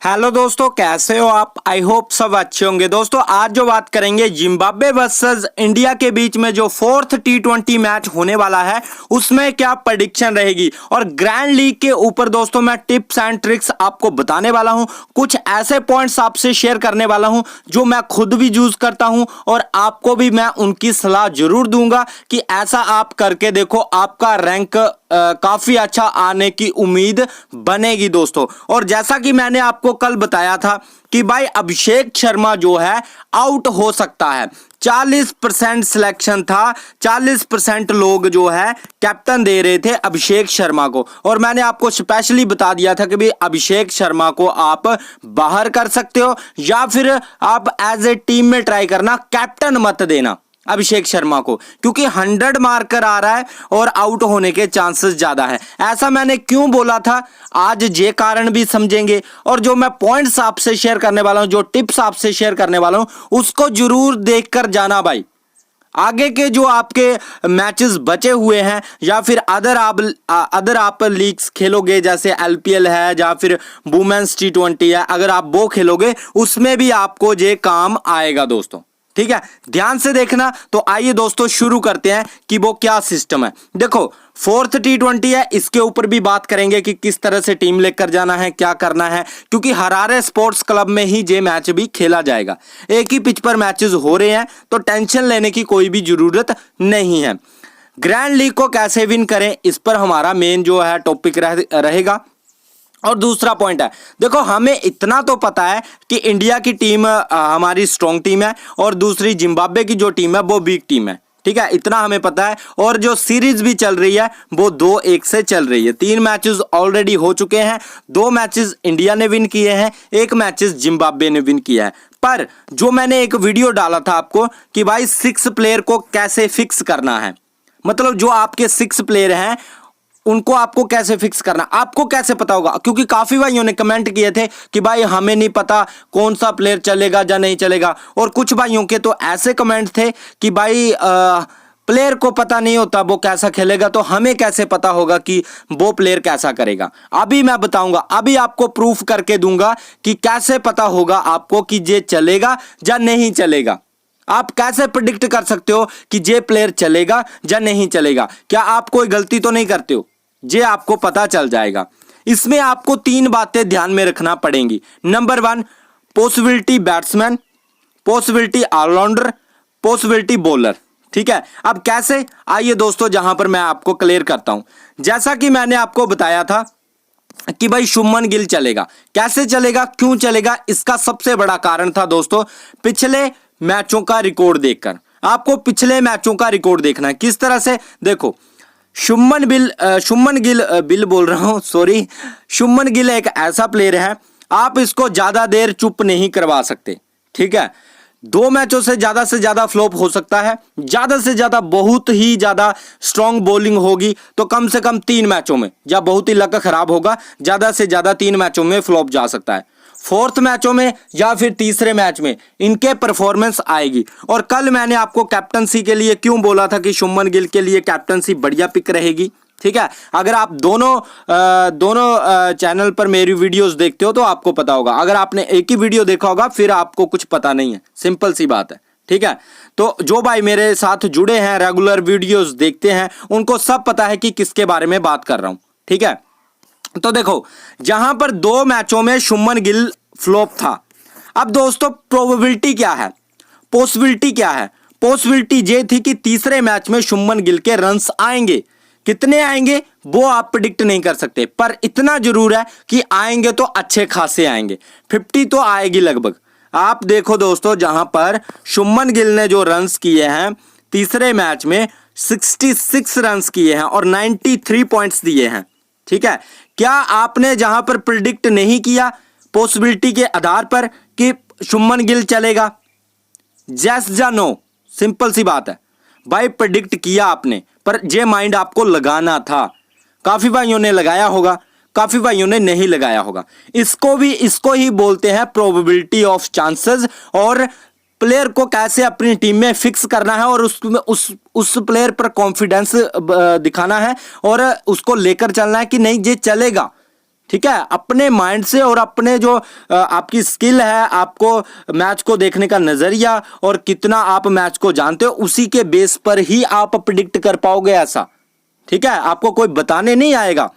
Hello दोस्तों, कैसे हो आप? आई होप सब अच्छे होंगे। दोस्तों आज जो बात करेंगे जिम्बाब्वे वर्सेस इंडिया के बीच में जो फोर्थ टी20 मैच होने वाला है उसमें क्या प्रेडिक्शन रहेगी और ग्रैंड लीग के ऊपर दोस्तों मैं टिप्स एंड ट्रिक्स आपको बताने वाला हूं। कुछ ऐसे पॉइंट्स आपसे शेयर करने वाला हूं जो मैं खुद भी यूज करता हूं और आपको भी मैं उनकी सलाह जरूर दूंगा कि ऐसा आप करके देखो, आपका रैंक काफी अच्छा आने की उम्मीद बनेगी दोस्तों। और जैसा कि मैंने आपको कल बताया था कि भाई अभिषेक शर्मा जो है आउट हो सकता है। 40% सिलेक्शन था, 40% लोग जो है कैप्टन दे रहे थे अभिषेक शर्मा को, और मैंने आपको स्पेशली बता दिया था कि भाई अभिषेक शर्मा को आप बाहर कर सकते हो या फिर आप एज ए टीम में ट्राई करना, कैप्टन मत देना अभिषेक शर्मा को, क्योंकि 100 मार्कर आ रहा है और आउट होने के चांसेस ज्यादा है। ऐसा मैंने क्यों बोला था आज ये कारण भी समझेंगे, और जो मैं पॉइंट्स आपसे शेयर करने वाला हूं, जो टिप्स आपसे शेयर करने वाला हूं उसको जरूर देखकर जाना भाई। आगे के जो आपके मैचेस बचे हुए हैं या फिर अदर आप लीग्स खेलोगे, जैसे एलपीएल है या फिर वुमेन्स टी20 है, अगर आप वो खेलोगे उसमें भी आपको ये काम आएगा दोस्तों। ठीक है, ध्यान से देखना। तो आइए दोस्तों शुरू करते हैं कि वो क्या सिस्टम है। देखो फोर्थ टी20 है, इसके ऊपर भी बात करेंगे कि किस तरह से टीम लेकर जाना है, क्या करना है, क्योंकि हरारे स्पोर्ट्स क्लब में ही ये मैच भी खेला जाएगा। एक ही पिच पर मैचेस हो रहे हैं तो टेंशन लेने की कोई भी जरूरत नहीं है। ग्रैंड लीग को कैसे विन करें, इस पर हमारा मेन जो है टॉपिक रहेगा। और दूसरा पॉइंट है, देखो हमें इतना तो पता है कि इंडिया की टीम हमारी स्ट्रॉन्ग टीम है और दूसरी जिम्बाब्वे की जो टीम है वो वीक टीम है। ठीक है, इतना हमें पता है। और जो सीरीज भी चल रही है वो 2-1 से चल रही है। 3 मैचेस ऑलरेडी हो चुके हैं, 2 मैचेस इंडिया ने विन किए हैं, 1 मैचेस जिम्बाब्वे ने विन किया है। पर जो मैंने एक वीडियो डाला था आपको कि भाई 6 प्लेयर को कैसे फिक्स करना है, मतलब जो आपके 6 प्लेयर हैं उनको आपको कैसे फिक्स करना, आपको कैसे पता होगा, क्योंकि काफी भाइयों ने कमेंट किए थे कि भाई हमें नहीं पता कौन सा प्लेयर चलेगा या नहीं चलेगा। और कुछ भाइयों के तो ऐसे कमेंट थे कि भाई प्लेयर को पता नहीं होता वो कैसा खेलेगा, तो हमें कैसे पता होगा कि वो प्लेयर कैसा करेगा। अभी मैं बताऊंगा, अभी आपको प्रूफ करके दूंगा कि कैसे पता होगा आपको कि ये चलेगा या नहीं चलेगा। आप कैसे प्रेडिक्ट कर सकते हो कि ये प्लेयर चलेगा या नहीं चलेगा? क्या आप कोई गलती तो नहीं करते हो? ये आपको पता चल जाएगा। इसमें आपको 3 बातें ध्यान में रखना पड़ेंगी। Number 1, possibility batsman, possibility allrounder, possibility bowler. ठीक है, अब कैसे, आइए दोस्तों जहां पर मैं आपको क्लियर करता हूं। जैसा कि मैंने आपको बताया था कि भाई शुभमन गिल चलेगा। कैसे चलेगा, क्यों चलेगा, इसका सबसे बड़ा कारण था दोस्तों पिछले मैचों का रिकॉर्ड देखकर। आपको पिछले मैचों का रिकॉर्ड देखना है। किस तरह से, देखो शुभमन गिल एक ऐसा प्लेयर है, आप इसको ज्यादा देर चुप नहीं करवा सकते। ठीक है, 2 मैचों से ज्यादा फ्लॉप हो सकता है, ज्यादा से ज्यादा बहुत ही ज्यादा स्ट्रॉन्ग बॉलिंग होगी तो कम से कम 3 मैचों में, या बहुत ही लक खराब होगा ज्यादा से ज्यादा 3 मैचों में फ्लॉप जा सकता है। 4th मैचों में या फिर तीसरे मैच में इनके परफॉर्मेंस आएगी। और कल मैंने आपको कैप्टनसी के लिए क्यों बोला था कि शुभमन गिल के लिए कैप्टनसी बढ़िया पिक रहेगी। ठीक है, अगर आप दोनों चैनल पर मेरी वीडियोस देखते हो तो आपको पता होगा। अगर आपने एक ही वीडियो देखा होगा फिर आपको कुछ पता नहीं है, सिंपल सी बात है। ठीक है, तो जो भाई मेरे साथ जुड़े हैं, रेगुलर वीडियोस देखते हैं, उनको सब पता है कि किसके बारे में बात कर रहा हूं। ठीक है, तो देखो जहां पर 2 मैचों में शुभमन गिल फ्लॉप था, अब दोस्तों प्रोबेबिलिटी क्या है, पॉसिबिलिटी क्या है? पॉसिबिलिटी ये थी कि तीसरे मैच में शुभमन गिल के रन्स आएंगे। कितने आएंगे वो आप प्रेडिक्ट नहीं कर सकते, पर इतना जरूर है कि आएंगे तो अच्छे खासे आएंगे, 50 तो आएगी लगभग। आप देखो दोस्तों, जहां पर शुभमन गिल ने जो रन्स किए हैं तीसरे मैच में 66 रन्स किए हैं और 93 पॉइंट्स दिए हैं। ठीक है, क्या आपने जहां पर प्रिडिक्ट नहीं किया पॉसिबिलिटी के आधार पर कि शुभमन गिल चलेगा? यस या नो, सिंपल सी बात है भाई। प्रिडिक्ट किया आपने, पर जे माइंड आपको लगाना था। काफी भाइयों ने लगाया होगा, काफी भाइयों ने नहीं लगाया होगा। इसको ही बोलते हैं प्रोबेबिलिटी ऑफ चांसेस। और प्लेयर को कैसे अपनी टीम में फिक्स करना है और उस प्लेयर पर कॉन्फिडेंस दिखाना है और उसको लेकर चलना है कि नहीं ये चलेगा, ठीक है, अपने माइंड से और अपने जो आपकी स्किल है, आपको मैच को देखने का नजरिया और कितना आप मैच को जानते हो, उसी के बेस पर ही आप प्रिडिक्ट कर पाओगे ऐसा। ठीक है, आपको कोई बताने नहीं आएगा।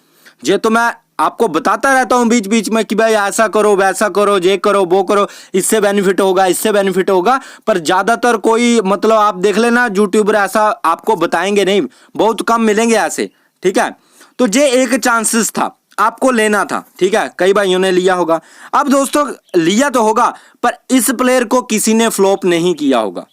ये तो मैं आपको बताता रहता हूं बीच बीच में कि भाई ऐसा करो, वैसा करो, ये करो, वो करो, इससे बेनिफिट होगा, इससे बेनिफिट होगा, पर ज्यादातर कोई मतलब आप देख लेना यूट्यूबर ऐसा आपको बताएंगे नहीं, बहुत कम मिलेंगे ऐसे। ठीक है, तो ये एक चांसेस था, आपको लेना था। ठीक है, कई भाइयों ने लिया होगा। अब दोस्तों लिया तो होगा, पर इस प्लेयर को किसी ने फ्लॉप नहीं किया होगा,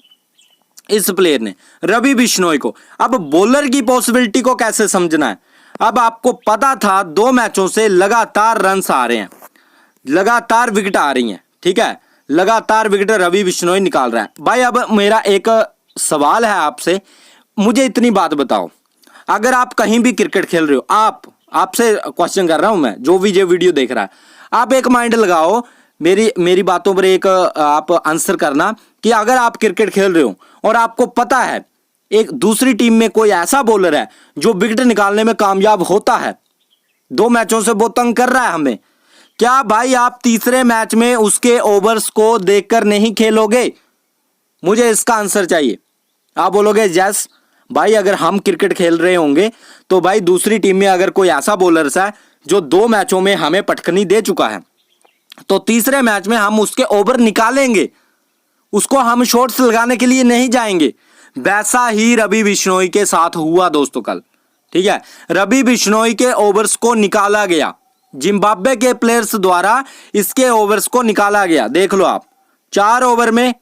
इस प्लेयर ने, रवि बिश्नोई को। अब बॉलर की पॉसिबिलिटी को कैसे समझना है, अब आपको पता था 2 मैचों से लगातार रन्स आ रहे हैं, लगातार विकेट आ रही हैं। ठीक है, लगातार विकेट रवि बिश्नोई निकाल रहा है। भाई अब मेरा एक सवाल है आपसे, मुझे इतनी बात बताओ, अगर आप कहीं भी क्रिकेट खेल रहे हो, आपसे क्वेश्चन कर रहा हूं मैं, जो भी ये वीडियो देख रहा है, आप एक माइंड लगाओ, मेरी बातों पर एक आप आंसर करना कि अगर आप क्रिकेट खेल रहे हो और आपको पता है एक दूसरी टीम में कोई ऐसा बॉलर है जो विकेट निकालने में कामयाब होता है, 2 मैचों से वो तंग कर रहा है हमें, क्या भाई आप तीसरे मैच में उसके ओवर्स को देखकर नहीं खेलोगे? मुझे इसका आंसर चाहिए। आप बोलोगे यस भाई, अगर हम क्रिकेट खेल रहे होंगे तो भाई दूसरी टीम में अगर कोई ऐसा बॉलर है जो 2 मैचों में हमें पटकनी दे चुका है, तो तीसरे मैच में हम उसके ओवर निकालेंगे, उसको हम शॉट्स लगाने के लिए नहीं जाएंगे। वैसा ही रवि बिश्नोई के साथ हुआ दोस्तों कल। ठीक है, रवि बिश्नोई के ओवर्स को निकाला गया, जिम्बाब्वे के प्लेयर्स द्वारा इसके ओवर्स को निकाला गया। देख लो आप, 4 ओवर में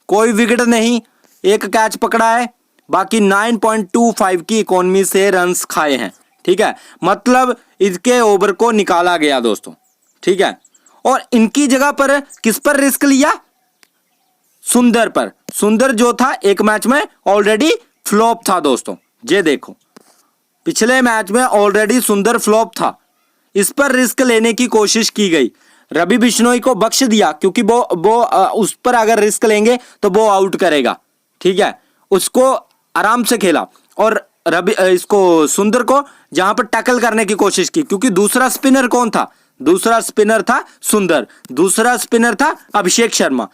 कोई विकेट नहीं, एक कैच पकड़ा है, बाकी 9.25 की इकोनॉमी से रन्स खाए हैं। ठीक है, मतलब इसके ओवर को निकाला गया दोस्तों। ठीक है, और इनकी जगह पर किस पर रिस्क लिया? सुंदर पर। सुंदर जो था एक मैच में ऑलरेडी फ्लॉप था दोस्तों, ये देखो पिछले मैच में ऑलरेडी सुंदर फ्लॉप था, इस पर रिस्क लेने की कोशिश की गई। रवि बिश्नोई को बख्श दिया क्योंकि वो उस पर अगर रिस्क लेंगे तो वो आउट करेगा। ठीक है, उसको आराम से खेला और इसको सुंदर को जहां पर टैकल करने की कोशिश की, क्योंकि दूसरा स्पिनर कौन था? दूसरा स्पिनर था सुंदर, दूसरा स्पिनर था अभिषेक शर्मा,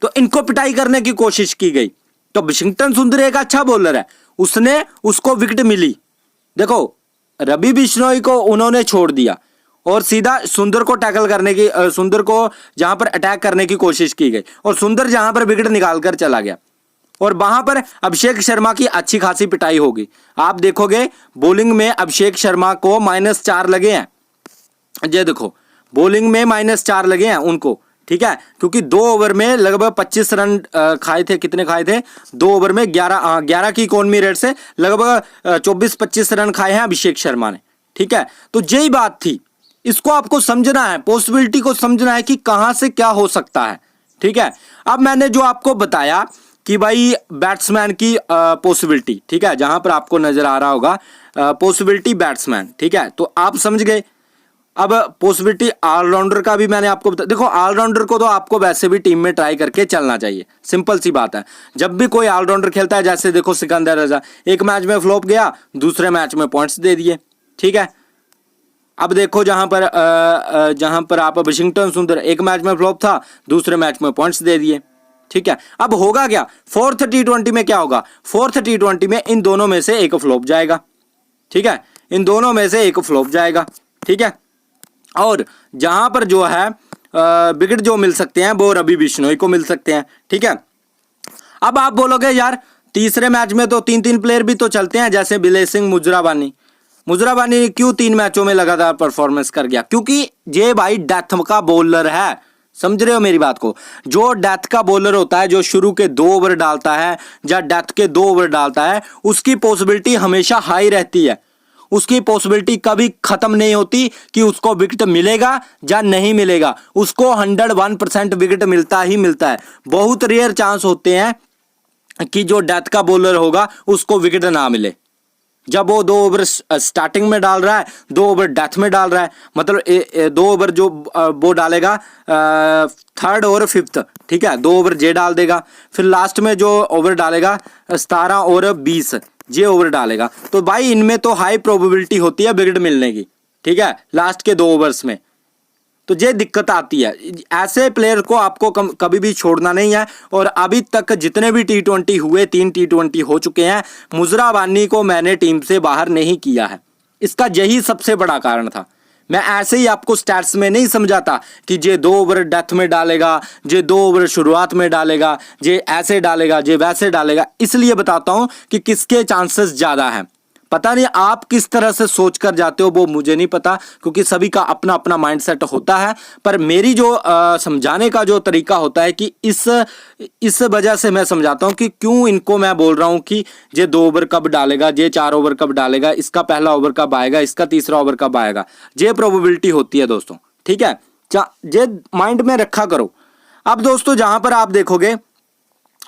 तो इनको पिटाई करने की कोशिश की गई। तो वाशिंगटन सुंदर एक अच्छा बॉलर है, उसने उसको विकेट मिली। देखो रवि बिश्नोई को उन्होंने छोड़ दिया और सीधा सुंदर को टैकल करने की, सुंदर को जहां पर अटैक करने की कोशिश की गई और सुंदर जहां पर विकेट निकाल कर चला गया, और वहां पर अभिषेक शर्मा की अच्छी खासी पिटाई होगी। आप देखोगे बॉलिंग में अभिषेक शर्मा को -4 लगे हैं, ये देखो बॉलिंग में -4 लगे हैं उनको। ठीक है, क्योंकि 2 ओवर में लगभग 25 रन खाए थे। कितने खाए थे? 2 ओवर में 11 की इकोनॉमी रेट से लगभग 24-25 रन खाए हैं अभिषेक शर्मा ने। ठीक है, तो यही बात थी, इसको आपको समझना है, पॉसिबिलिटी को समझना है कि कहां से क्या हो सकता है। ठीक है, अब मैंने जो आपको बताया कि भाई बैट्समैन की पॉसिबिलिटी, ठीक है, जहां पर आपको नजर आ रहा होगा पॉसिबिलिटी बैट्समैन, ठीक है, तो आप समझ गए। अब पॉसिबिलिटी ऑलराउंडर का भी मैंने आपको बता, देखो ऑलराउंडर को तो आपको वैसे भी टीम में ट्राई करके चलना चाहिए, सिंपल सी बात है। जब भी कोई ऑलराउंडर खेलता है, जैसे देखो सिकंदर रजा एक मैच में फ्लॉप गया, दूसरे मैच में पॉइंट्स दे दिए। ठीक है, अब देखो जहां पर आप वाशिंगटन सुंदर एक मैच में फ्लॉप था, दूसरे मैच में पॉइंट्स दे दिए। ठीक है, अब होगा क्या? 4th T20 में क्या होगा? 4th T20 में इन दोनों में से एक फ्लॉप जाएगा। ठीक है, इन दोनों में से एक फ्लॉप जाएगा। ठीक है, और जहां पर जो है विकेट जो मिल सकते हैं वो रवि बिश्नोई को मिल सकते हैं। ठीक है, अब आप बोलोगे यार तीसरे मैच में तो 3-3 प्लेयर भी तो चलते हैं, जैसे बिलेसिंग मुजराबानी क्यों 3 मैचों में लगातार परफॉर्मेंस कर गया? क्योंकि ये भाई डेथ का बॉलर है, समझ रहे हो मेरी बात को? जो डेथ का बॉलर होता है, जो शुरू के 2 ओवर डालता है या डेथ के 2 ओवर डालता है, उसकी पॉसिबिलिटी हमेशा हाई रहती है, उसकी पॉसिबिलिटी कभी खत्म नहीं होती कि उसको विकेट मिलेगा या नहीं मिलेगा, उसको 101% विकेट मिलता ही मिलता है। बहुत रेयर चांस होते हैं कि जो डेथ का बॉलर होगा उसको विकेट ना मिले। जब वो 2 ओवर स्टार्टिंग में डाल रहा है, 2 ओवर डेथ में डाल रहा है, मतलब 2 ओवर जो वो डालेगा 3rd और 5th, ठीक है, 2 ओवर जे डाल देगा, फिर लास्ट में जो ओवर डालेगा 17 और 20 जे ओवर डालेगा। तो भाई इनमें तो हाई प्रोबेबिलिटी होती है विकेट मिलने की। ठीक है, लास्ट के 2 ओवर्स में। तो ये दिक्कत आती है, ऐसे प्लेयर को आपको कभी भी छोड़ना नहीं है। और अभी तक जितने भी T20 हुए, 3 T20 हो चुके हैं, मुजरा वानी को मैंने टीम से बाहर नहीं किया है। इसका यही सबसे बड़ा कारण था। मैं ऐसे ही आपको स्टैट्स में नहीं समझाता कि जे 2 ओवर डेथ में डालेगा, जे 2 ओवर शुरुआत में डालेगा, जे ऐसे डालेगा, जे वैसे डालेगा। इसलिए बताता हूं कि किसके चांसेस ज्यादा हैं। पता नहीं आप किस तरह से सोच कर जाते हो, वो मुझे नहीं पता, क्योंकि सभी का अपना अपना माइंडसेट होता है। पर मेरी जो समझाने का जो तरीका होता है कि इस वजह से मैं समझाता हूं कि क्यों इनको मैं बोल रहा हूं कि ये 2 ओवर कब डालेगा, ये 4 ओवर कब डालेगा, इसका पहला ओवर कब आएगा, इसका तीसरा ओवर कब आएगा। ये प्रोबेबिलिटी होती है दोस्तों, ठीक है, ये माइंड में रखा करो। अब दोस्तों जहां पर आप देखोगे,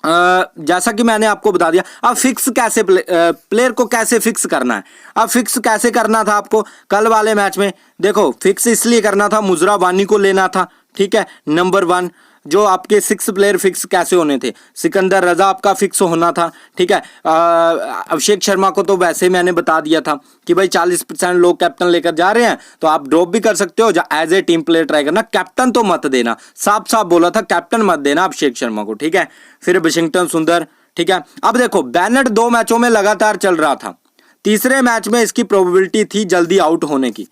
जैसा कि मैंने आपको बता दिया, अब फिक्स कैसे प्लेयर को कैसे फिक्स करना है। अब फिक्स कैसे करना था आपको कल वाले मैच में, देखो फिक्स इसलिए करना था, मुजरा वानी को लेना था, ठीक है, नंबर 1। जो आपके 6 प्लेयर फिक्स कैसे होने थे, सिकंदर रजा आपका फिक्स होना था, ठीक है। अभिषेक शर्मा को तो वैसे मैंने बता दिया था कि भाई 40% लोग कैप्टन लेकर जा रहे हैं, तो आप ड्रॉप भी कर सकते हो, as a team player try करना, कैप्टन तो मत देना। साफ साफ बोला था, कैप्टन मत देना अभिषेक शर्मा को, ठीक है। फिर वाशिंगटन सुंदर, ठीक है। अब देखो बेनेट 2 मैचों में लगातार चल रहा था, तीसरे मैच में इसकी प्रोबेबिलिटी थी जल्दी आउट होने की।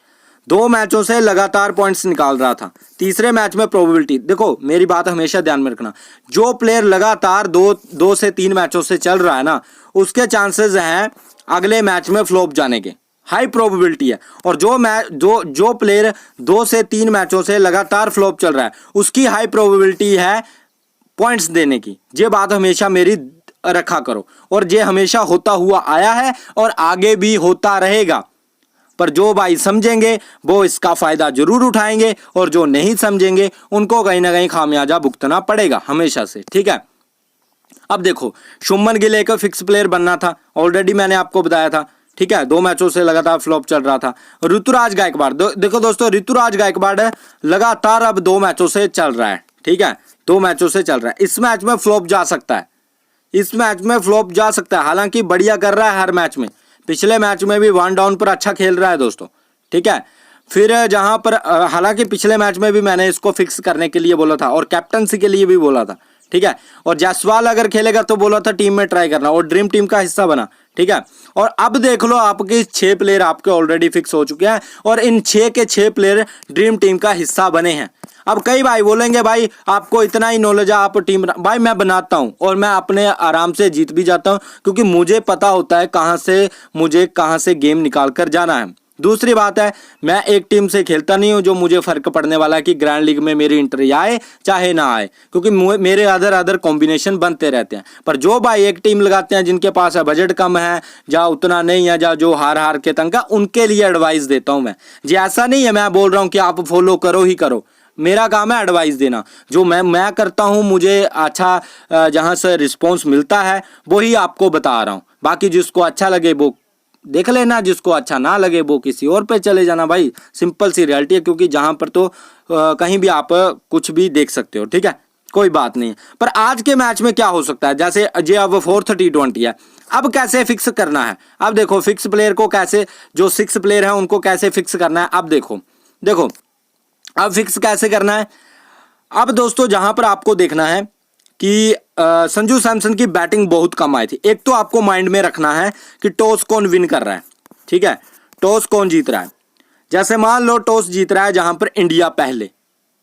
2 मैचों से लगातार पॉइंट्स निकाल रहा था, तीसरे मैच में प्रोबेबिलिटी, देखो मेरी बात हमेशा ध्यान में रखना, जो प्लेयर लगातार 2 से 3 मैचों से चल रहा है ना, उसके चांसेस हैं अगले मैच में फ्लॉप जाने के, हाई प्रोबेबिलिटी है। और जो प्लेयर 2 से 3 मैचों से लगातार फ्लॉप चल रहा है, उसकी हाई प्रोबेबिलिटी है पॉइंट्स देने की। ये बात हमेशा मेरी रखा करो, और ये हमेशा होता हुआ आया है और आगे भी होता रहेगा। पर जो भाई समझेंगे वो इसका फायदा जरूर उठाएंगे, और जो नहीं समझेंगे उनको कहीं ना कहीं खामियाजा भुगतना पड़ेगा हमेशा से, ठीक है। अब देखो शुभमन गिल एक फिक्स प्लेयर बनना था, ऑलरेडी मैंने आपको बताया था, ठीक है। 2 मैचों से लगातार फ्लॉप चल रहा था। ऋतुराज गायकवाड़, देखो दोस्तों ऋतुराज गायकवाड़ लगातार अब 2 मैचों से चल रहा है, ठीक है, 2 मैचों से चल रहा है। इस मैच में फ्लॉप जा सकता है, इस मैच में फ्लॉप जा सकता है, हालांकि बढ़िया कर रहा है हर मैच में। पिछले मैच में भी 1 डाउन पर अच्छा खेल रहा है दोस्तों, ठीक है। फिर जहां पर हालांकि पिछले मैच में भी मैंने इसको फिक्स करने के लिए बोला था, और कैप्टनसी के लिए भी बोला था, ठीक है। और जायसवाल अगर खेलेगा तो बोला था टीम में ट्राई करना, और ड्रीम टीम का हिस्सा बना, ठीक है। और अब देख लो आपके 6 प्लेयर आपके ऑलरेडी फिक्स हो चुके हैं, और इन 6 के 6 प्लेयर ड्रीम टीम का हिस्सा बने हैं। अब कई भाई बोलेंगे भाई आपको इतना ही नॉलेज है, आप टीम भाई मैं बनाता हूं और मैं अपने आराम से जीत भी जाता हूं, क्योंकि मुझे पता होता है कहां से गेम निकाल कर जाना है। दूसरी बात है, मैं एक टीम से खेलता नहीं हूं जो मुझे फर्क पड़ने वाला है कि ग्रैंड लीग में मेरी एंट्री आए चाहे ना आए, क्योंकि मेरे अदर कॉम्बिनेशन बनते रहते हैं। पर जो भाई एक टीम लगाते हैं जिनके पास है बजट कम है, जा उतना नहीं है, जा जो हार के तंग है, उनके लिए एडवाइस देता हूं मैं। जी ऐसा नहीं है मैं बोल रहा हूं कि आप फॉलो करो ही करो, मेरा काम है एडवाइस देना। जो मैं करता हूं, मुझे अच्छा जहां से रिस्पॉन्स मिलता है वही आपको बता रहा हूं। बाकी जिसको अच्छा लगे वो देख लेना, जिसको अच्छा ना लगे वो किसी और पे चले जाना भाई, सिंपल सी रियलिटी है। क्योंकि जहां पर तो कहीं भी आप कुछ भी देख सकते हो, ठीक है, कोई बात नहीं। पर आज के मैच में क्या हो सकता है, जैसे ये अब 4th T20 है, अब कैसे फिक्स करना है। अब देखो फिक्स प्लेयर को कैसे, जो 6 प्लेयर हैं उनको कैसे फिक्स करना है। अब देखो अब फिक्स कैसे करना है। अब दोस्तों जहां पर आपको देखना है कि संजू सैमसन की बैटिंग बहुत कम आई थी। एक तो आपको माइंड में रखना है कि टॉस कौन विन कर रहा है, ठीक है, टॉस कौन जीत रहा है। जैसे मान लो टॉस जीत रहा है जहां पर इंडिया पहले,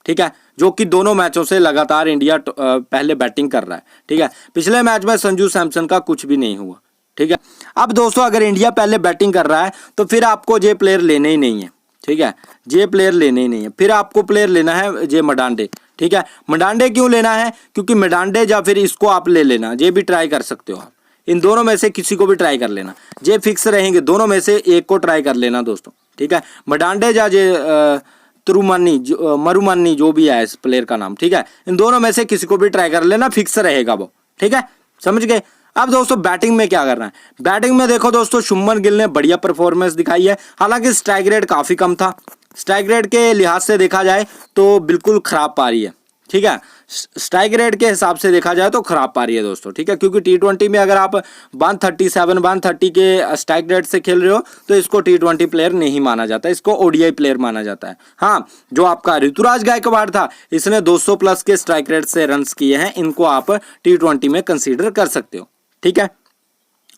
ठीक है, जो कि दोनों मैचों से लगातार इंडिया पहले बैटिंग कर रहा है, ठीक है। पिछले मैच में संजू सैमसन का कुछ भी नहीं हुआ, ठीक है। अब दोस्तों अगर इंडिया पहले बैटिंग कर रहा है तो फिर आपको ये प्लेयर लेने ही नहीं है, ठीक है, ये प्लेयर लेने ही नहीं है। फिर आपको प्लेयर लेना है ये मडांडे, ठीक है। मडांडे क्यों लेना है, क्योंकि मडांडे या फिर इसको आप ले लेना, ये भी ट्राई कर सकते हो आप, इन दोनों में से किसी को भी ट्राई कर लेना, ये फिक्स रहेंगे, दोनों में से एक को ट्राई कर लेना दोस्तों, ठीक है। मडांडे या ये मरुमानी जो भी है इस प्लेयर का नाम, ठीक है, इन दोनों में से किसी को भी ट्राई कर लेना, फिक्स रहेगा वो, ठीक है, समझ गए। अब दोस्तों बैटिंग में क्या करना है। बैटिंग में देखो दोस्तों शुभमन गिल ने बढ़िया परफॉर्मेंस दिखाई है, हालांकि स्ट्राइक रेट काफी कम था, स्ट्राइक रेट के लिहाज से देखा जाए तो बिल्कुल खराब पारी है, ठीक है। स्ट्राइक रेट के हिसाब से देखा जाए तो खराब पारी है दोस्तों, ठीक है, क्योंकि T20 में अगर आप 137 130 के स्ट्राइक रेट से खेल रहे हो तो इसको T20 प्लेयर नहीं माना जाता, इसको ODI प्लेयर माना जाता है। हाँ, जो आपका ऋतुराज गायकवाड़ था, इसने 200 प्लस के स्ट्राइक रेट से रन्स किए हैं, इनको आप T20 में कंसीडर कर सकते हो, ठीक है।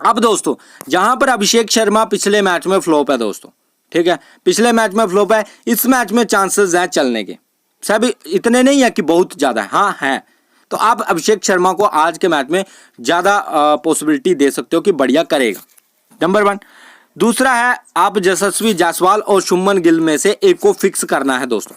अब दोस्तों जहां पर अभिषेक शर्मा पिछले मैच में फ्लॉप है दोस्तों, ठीक है, पिछले मैच में फ्लॉप है, इस मैच में चांसेस हैं चलने के, सब इतने नहीं है कि बहुत ज्यादा है, हाँ है, तो आप अभिषेक शर्मा को आज के मैच में ज्यादा पॉसिबिलिटी दे सकते हो कि बढ़िया करेगा, नंबर 1। दूसरा है, आप यशस्वी जायसवाल और शुभमन गिल में से एक को फिक्स करना है दोस्तों,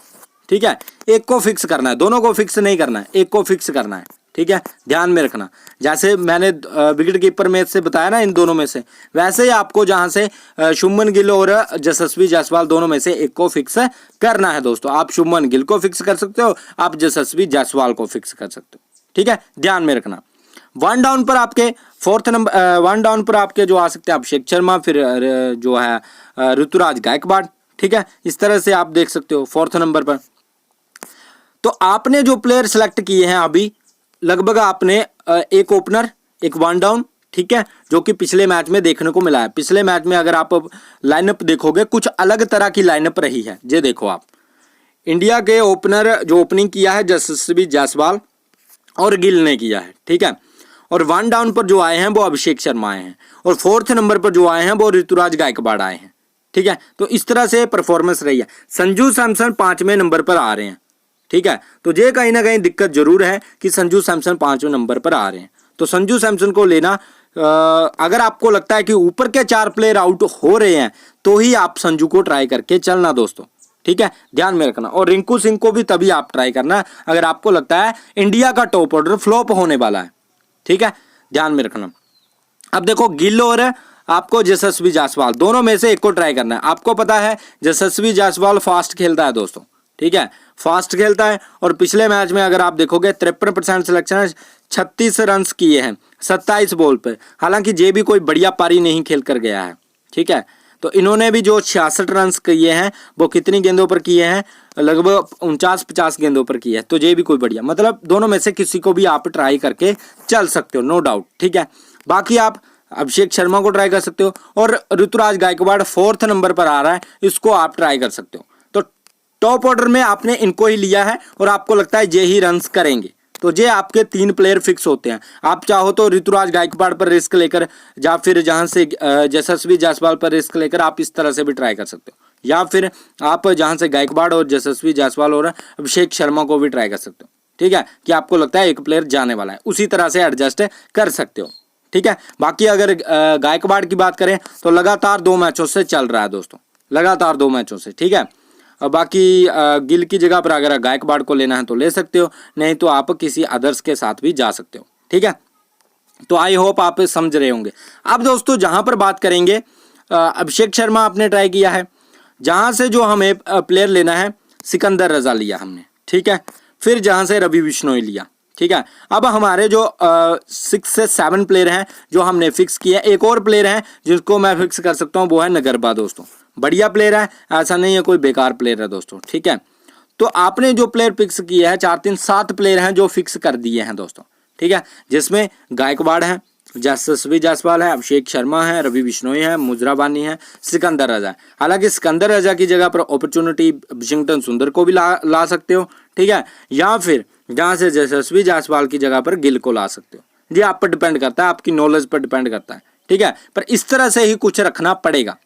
ठीक है, एक को फिक्स करना है, दोनों को फिक्स नहीं करना है, एक को फिक्स करना है, ठीक है, ध्यान में रखना। जैसे मैंने विकेट कीपर मैच से बताया ना इन दोनों में से, वैसे ही आपको जहां से शुभमन गिल और यशस्वी जायसवाल दोनों में से एक को फिक्स करना है दोस्तों। आप शुभमन गिल को फिक्स कर सकते हो, आप यशस्वी जायसवाल को फिक्स कर सकते हो, ठीक है, ध्यान में रखना। 1 डाउन पर आपके 4th नंबर 1 डाउन पर आपके जो आ सकते हैं अभिषेक शर्मा, फिर जो है ऋतुराज गायकवाड़, ठीक है, इस तरह से आप देख सकते हो 4th नंबर पर। तो आपने जो प्लेयर सेलेक्ट किए हैं अभी, लगभग आपने एक ओपनर, एक 1 डाउन, ठीक है, जो कि पिछले मैच में देखने को मिला है। पिछले मैच में अगर आप लाइनअप देखोगे कुछ अलग तरह की लाइनअप रही है। ये देखो आप, इंडिया के ओपनर जो ओपनिंग किया है यशस्वी जायसवाल और गिल ने किया है, ठीक है, और 1 डाउन पर जो आए हैं वो अभिषेक शर्मा आए हैं, और 4th नंबर पर जो आए हैं वो ऋतुराज गायकवाड़ आए हैं, ठीक है। तो इस तरह से परफॉर्मेंस रही है। संजू सैमसन 5वें नंबर पर आ रहे हैं, ठीक है, तो ये कहीं ना कहीं दिक्कत जरूर है कि संजू सैमसन 5वें नंबर पर आ रहे हैं। तो संजू सैमसन को लेना, अगर आपको लगता है कि ऊपर के 4 प्लेयर आउट हो रहे हैं तो ही आप संजू को ट्राई करके चलना दोस्तों, ठीक है, ध्यान में रखना। और रिंकू सिंह को भी तभी आप ट्राई करना अगर आपको लगता है इंडिया का टॉप ऑर्डर फ्लॉप होने वाला है, ठीक है, ध्यान में रखना। अब देखो गिल और आपको यशस्वी जायसवाल दोनों में से एक को ट्राई करना है। आपको पता है यशस्वी जायसवाल फास्ट खेलता है दोस्तों, ठीक है, फास्ट खेलता है, और पिछले मैच में अगर आप देखोगे 53% सिलेक्शन है, 36 रन्स किए हैं 27 बॉल पे। हालांकि ये भी कोई बढ़िया पारी नहीं खेल कर गया है, ठीक है, तो इन्होंने भी जो 66 रन्स किए हैं वो कितनी गेंदों पर किए हैं, लगभग 49-50 गेंदों पर किए हैं, तो ये भी कोई बढ़िया, मतलब दोनों में से किसी को भी आप ट्राई करके चल सकते हो, नो डाउट, ठीक है। बाकी आप अभिषेक शर्मा को ट्राई कर सकते हो, और ऋतुराज गायकवाड़ 4th नंबर पर आ रहा है, इसको आप ट्राई कर सकते हो। तो टॉप ऑर्डर में आपने इनको ही लिया है और आपको लगता है ये ही रन्स करेंगे, तो ये आपके 3 प्लेयर फिक्स होते हैं। आप चाहो तो ऋतुराज गायकवाड़ पर रिस्क लेकर, या फिर जहां से यशस्वी जायसवाल पर रिस्क लेकर आप इस तरह से भी ट्राई कर सकते हो, या फिर आप जहां से गायकवाड़ और यशस्वी जायसवाल और अभिषेक शर्मा को भी ट्राई कर सकते हो, ठीक है, कि आपको लगता है एक प्लेयर जाने वाला है, उसी तरह से एडजस्ट कर सकते हो, ठीक है। बाकी अगर गायकवाड़ की बात करें तो लगातार 2 मैचों से चल रहा है दोस्तों, लगातार 2 मैचों से, ठीक है। और बाकी गिल की जगह पर अगर गायकवाड़ को लेना है तो ले सकते हो, नहीं तो आप किसी अदर्स के साथ भी जा सकते हो, ठीक है। तो आई होप आप समझ रहे होंगे। अब दोस्तों जहां पर बात करेंगे, अभिषेक शर्मा आपने ट्राई किया है, जहां से जो हमें प्लेयर लेना है सिकंदर रजा लिया हमने, ठीक है, फिर जहां से रवि बिश्नोई लिया, ठीक है। अब हमारे जो 6 से 7 प्लेयर हैं जो हमने फिक्स किया, एक और प्लेयर है जिसको मैं फिक्स कर सकता हूं, वो है नगरबा दोस्तों, बढ़िया प्लेयर है, ऐसा नहीं है कोई बेकार प्लेयर है दोस्तों, ठीक है। तो आपने जो प्लेयर फिक्स किया है 4 3 7 प्लेयर हैं जो फिक्स कर दिए हैं दोस्तों, ठीक है, जिसमें गायकवाड़ है, यशस्वी जायसवाल है, अभिषेक शर्मा है, रवि बिश्नोई है, मुजरा बानी है, सिकंदर रजा है। हालांकि सिकंदर रजा की जगह पर अपॉर्चुनिटी वाशिंगटन सुंदर को भी ला सकते हो, ठीक है, या फिर जहां से यशस्वी जायसवाल की जगह पर गिल को ला सकते हो, ये आप पर डिपेंड करता है, आपकी नॉलेज पर डिपेंड करता है, ठीक है, पर इस तरह से ही कुछ रखना पड़ेगा,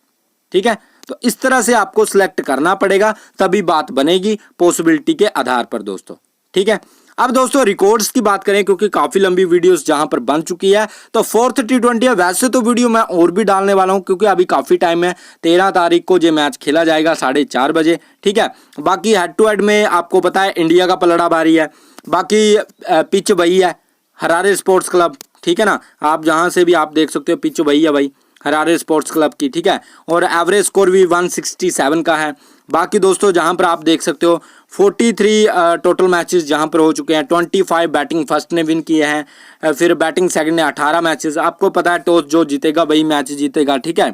ठीक है। तो इस तरह से आपको सिलेक्ट करना पड़ेगा, तभी बात बनेगी पॉसिबिलिटी के आधार पर दोस्तों, ठीक है। अब दोस्तों रिकॉर्ड्स की बात करें, क्योंकि काफी लंबी वीडियोस जहां पर बन चुकी है, तो 4th T20 है। वैसे तो वीडियो मैं और भी डालने वाला हूं, क्योंकि अभी काफी टाइम है, 13 तारीख को ये मैच खेला जाएगा 4:30 बजे, ठीक है। बाकी हेड टू हेड में आपको पता है इंडिया का पलड़ा भारी है, बाकी पिच वही है, हरारे स्पोर्ट्स क्लब, ठीक है ना, आप जहां से भी आप देख सकते हो पिच वही है भाई, हरारे स्पोर्ट्स क्लब की, ठीक है, और एवरेज स्कोर भी 167 का है। बाकी दोस्तों जहां पर आप देख सकते हो 43 टोटल मैचेस जहां पर हो चुके हैं, 25 बैटिंग फर्स्ट ने विन किए हैं, फिर बैटिंग सेकंड ने 18 मैचेस। आपको पता है टॉस जो जीतेगा वही मैच जीतेगा, ठीक है।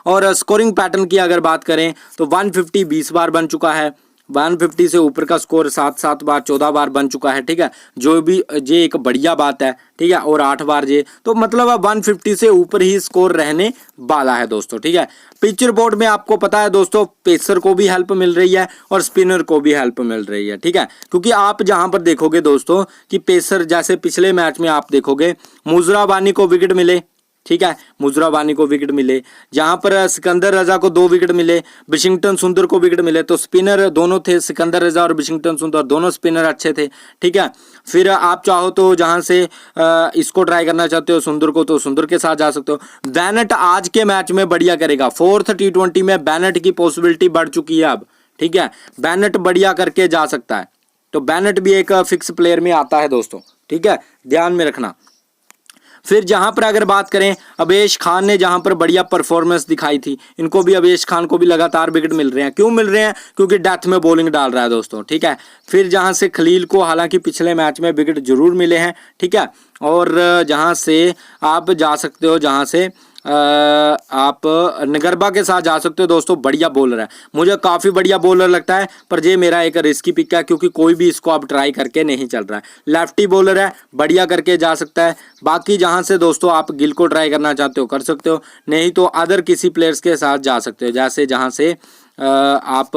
और स्कोरिंग पैटर्न की अगर बात करें तो 150 20 बार बन चुका है, 150 से ऊपर का स्कोर 7 बार 14 बार बन चुका है, ठीक है, जो भी ये एक बढ़िया बात है, ठीक है, और 8 बार ये, तो मतलब अब 150 से ऊपर ही स्कोर रहने वाला है दोस्तों, ठीक है। पिच रिपोर्ट में आपको पता है दोस्तों, पेसर को भी हेल्प मिल रही है और स्पिनर को भी हेल्प मिल रही है, ठीक है, क्योंकि आप जहां पर देखोगे दोस्तों कि पेसर, जैसे पिछले मैच में आप देखोगे मुजरा बानी को विकेट मिले, ठीक है, मुजरा बानी को विकेट मिले, जहां पर सिकंदर रजा को 2 विकेट मिले, बिशिंगटन सुंदर को विकेट मिले, तो स्पिनर दोनों थे, सिकंदर रजा और बिशिंगटन सुंदर दोनों स्पिनर अच्छे थे, ठीक है। फिर आप चाहो तो जहां से इसको ट्राई करना चाहते हो सुंदर को, तो सुंदर के साथ जा सकते हो। बैनट आज के मैच में बढ़िया करेगा, 4th T20 में बैनट की पॉसिबिलिटी बढ़ चुकी है अब, ठीक है, बैनट बढ़िया करके जा सकता है, तो बैनट भी एक फिक्स प्लेयर में आता है दोस्तों, ठीक है, ध्यान में रखना। फिर जहां पर अगर बात करें, अवेश खान ने जहां पर बढ़िया परफॉर्मेंस दिखाई थी, इनको भी, अवेश खान को भी लगातार विकेट मिल रहे हैं। क्यों मिल रहे हैं? क्योंकि डेथ में बॉलिंग डाल रहा है दोस्तों, ठीक है। फिर जहां से खलील को हालांकि पिछले मैच में विकेट जरूर मिले हैं, ठीक है, और जहां से आप जा सकते हो, जहां से आप नगरबा के साथ जा सकते हो दोस्तों, बढ़िया बॉलर है, मुझे काफ़ी बढ़िया बॉलर लगता है, पर ये मेरा एक रिस्की पिक है क्योंकि कोई भी इसको अब ट्राई करके नहीं चल रहा है। लेफ्टी बॉलर है, बढ़िया करके जा सकता है। बाकी जहां से दोस्तों आप गिल को ट्राई करना चाहते हो कर सकते हो, नहीं तो अदर किसी प्लेयर्स के साथ जा सकते हो, जैसे जहां से आप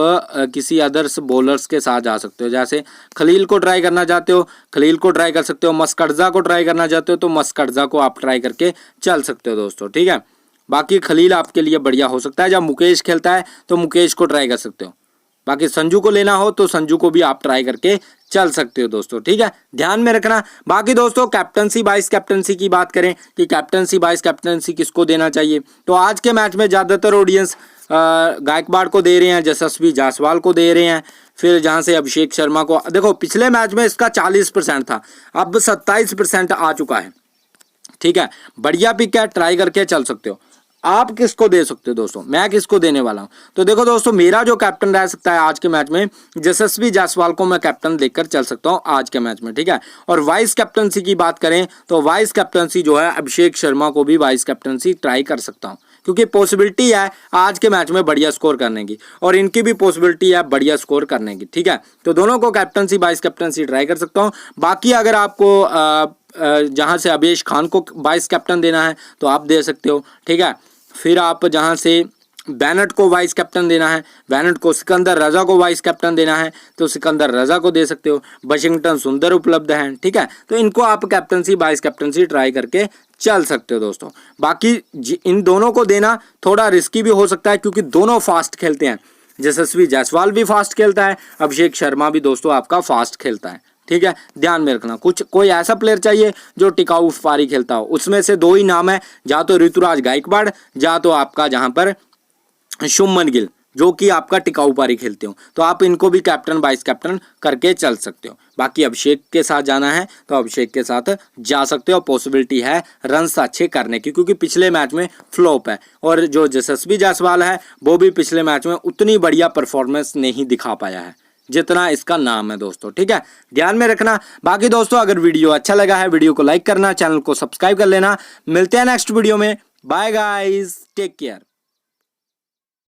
किसी अदर्स बॉलर्स के साथ जा सकते हो, जैसे खलील को ट्राई करना चाहते हो खलील को ट्राई कर सकते हो, मस्कटजा को ट्राई करना चाहते हो तो मस्कटजा को आप ट्राई करके चल सकते हो दोस्तों, ठीक है। बाकी खलील आपके लिए बढ़िया हो सकता है। जब मुकेश खेलता है तो मुकेश को ट्राई कर सकते हो, बाकी संजू को लेना हो तो संजू को भी आप ट्राई करके चल सकते हो दोस्तों, ठीक है, ध्यान में रखना। बाकी दोस्तों कैप्टनसी वाइस कैप्टनसी की बात करें कि कैप्टनसी वाइस कैप्टनसी किसको देना चाहिए, तो आज के मैच में ज़्यादातर ऑडियंस गायकवाड़ को दे रहे हैं, यशस्वी जायसवाल को दे रहे हैं। फिर जहां से अभिषेक शर्मा को, देखो पिछले मैच में इसका 40% था, अब 27% आ चुका है, ठीक है, बढ़िया पिक है, ट्राई करके चल सकते हो। आप किसको दे सकते हो दोस्तों, मैं किसको देने वाला हूं, तो देखो दोस्तों मेरा जो कैप्टन रह सकता है आज के मैच में, यशस्वी जायसवाल को मैं कैप्टन देखकर चल सकता हूं आज के मैच में, ठीक है। और वाइस कैप्टनसी की बात करें तो वाइस कैप्टनसी जो है अभिषेक शर्मा को भी वाइस कैप्टनसी ट्राई कर सकता हूं, क्योंकि पॉसिबिलिटी है आज के मैच में बढ़िया स्कोर करने की और इनकी भी पॉसिबिलिटी है बढ़िया स्कोर करने की, ठीक है, तो दोनों को कैप्टनसी वाइस कैप्टनसी ट्राई कर सकता हूँ। बाकी अगर आपको जहां से अवेश खान को वाइस कैप्टन देना है तो आप दे सकते हो, ठीक है। फिर आप जहां से बैनट को वाइस कैप्टन देना है, बैनट को, सिकंदर रजा को वाइस कैप्टन देना है तो सिकंदर रजा को दे सकते हो। वाशिंगटन सुंदर उपलब्ध हैं, ठीक है, तो इनको आप कैप्टनसी वाइस कैप्टनसी ट्राई करके चल सकते हो दोस्तों। बाकी इन दोनों को देना थोड़ा रिस्की भी हो सकता है क्योंकि दोनों फास्ट खेलते हैं, यशस्वी जायसवाल भी फास्ट खेलता है, अभिषेक शर्मा भी दोस्तों आपका फास्ट खेलता है, ठीक है, ध्यान में रखना। कुछ कोई ऐसा प्लेयर चाहिए जो टिकाऊ पारी खेलता हो, उसमें से 2 ही नाम है, या तो ऋतुराज गायकवाड़ या तो आपका जहां पर शुभमन गिल, जो कि आपका टिकाऊ पारी खेलते हो, तो आप इनको भी कैप्टन वाइस कैप्टन करके चल सकते हो। बाकी अभिषेक के साथ जाना है तो अभिषेक के साथ जा सकते हो, पॉसिबिलिटी है रन्स अच्छे करने की, क्योंकि पिछले मैच में फ्लॉप है और जो यशस्वी जायसवाल है वो भी पिछले मैच में उतनी बढ़िया परफॉर्मेंस नहीं दिखा पाया है जितना इसका नाम है दोस्तों, ठीक है, ध्यान में रखना। बाकी दोस्तों अगर वीडियो अच्छा लगा है वीडियो को लाइक करना, चैनल को सब्सक्राइब कर लेना। मिलते हैं नेक्स्ट वीडियो में, बाय गाइस, टेक केयर।